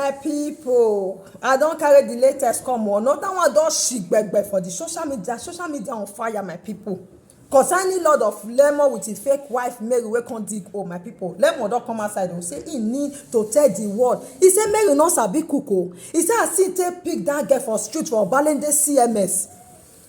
my people, I don't carry the latest come on. Another one don shit gbegbe for the social media on fire, my people. Concerning Lord of Lemon with his fake wife Mary wey come dig hole, my people. Lemon don come outside and say he need to tell the world. He say Mary no sabi cook o. He say as he take pick that girl for street for Obalende CMS.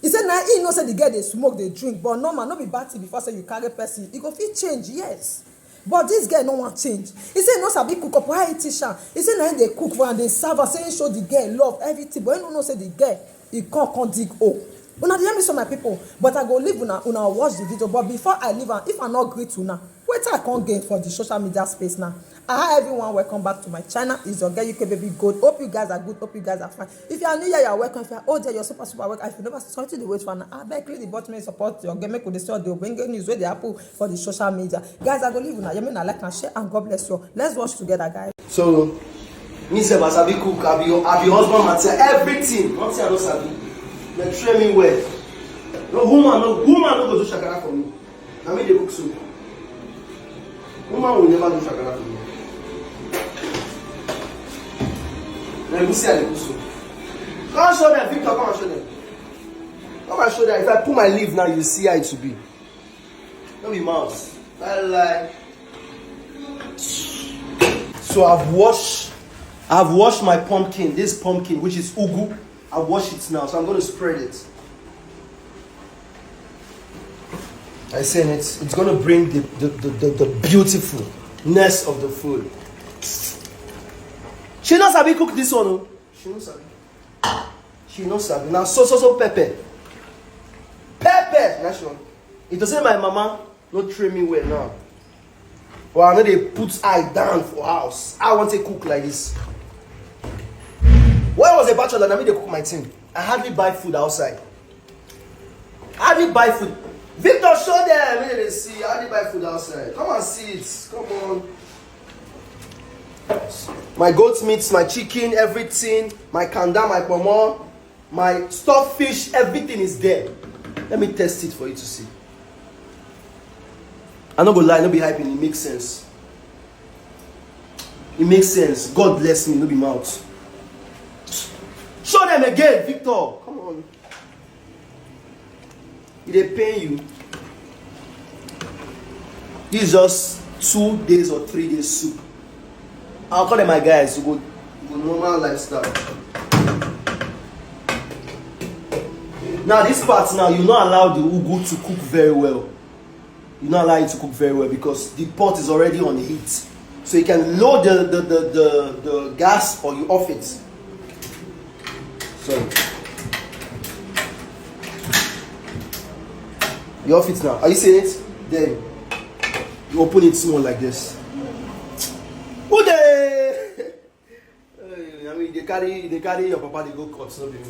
He say na he know say the girl dey smoke dey drink, but normal no be bad thing before say you carry person. E go fit change, yes. But this girl no wan change. He say no sabi cook up. Why he teach am? He say na him dey cook for am, dey serve her, say he show the girl love everything, but he no know say the girl he come dig hole. Una dey hear me, so my people, but I go leave una watch the video. But before I leave am, if I no greet una, wetin I come gain for the social media space now? Hi everyone, welcome back to my channel. It's your girl UK baby gold. Hope you guys are good, hope you guys are fine. If you are new here, you are welcome. If you are old here, you're super welcome. If you never started the wait for now, I beg click the button and support your game. Make we dey the bring news where they happen for the social media. Guys, I go leave una. You mean I like and share, and God bless you. Let's watch together, guys. So, me say I sabi cook, I be husband material, everything. One thing I don't sabi. They train me well. No woman no go do shakara for me. I mean they cook soup. Woman will never do shakara for me. Let me see how they cook soup. Come and show them, Victor. Come and show them. Come and show them. If I put my leaf now, you see how it will be. No be mouse. I lie. So I've washed my pumpkin. This pumpkin, which is ugu. I've washed it now, so I'm going to spread it. I say it's going to bring the beautifulness of the food. She knows how we cook this one. No? She knows how. She knows how. Now so pepper. Pepper. That's one. It doesn't my mama not train me well now. But I know they put eye down for house. I want to cook like this. When I was a bachelor, I mean they cook my thing. I hardly buy food outside. I hardly buy food. Victor, show them. Let me see. I hardly buy food outside. Come and see it. Come on. My goat meat, my chicken, everything. My kanda, my pomo, my stuffed fish, everything is there. Let me test it for you to see. I'm not gonna lie, no be hyping. It makes sense. It makes sense. God bless me, no be mouth. Show them again, Victor. Come on. They pay you. This is just 2 days or 3 days soup. I'll call them my guys to go normal lifestyle. Now this part now, you're not allowed the ugu to cook very well. You're not allowed it to cook very well because the pot is already on heat. So you can load the gas or you off it. So you off it now. Are you seeing it? Then you open it small like this. Who they? I mean they carry your papa, they go cut, no be me.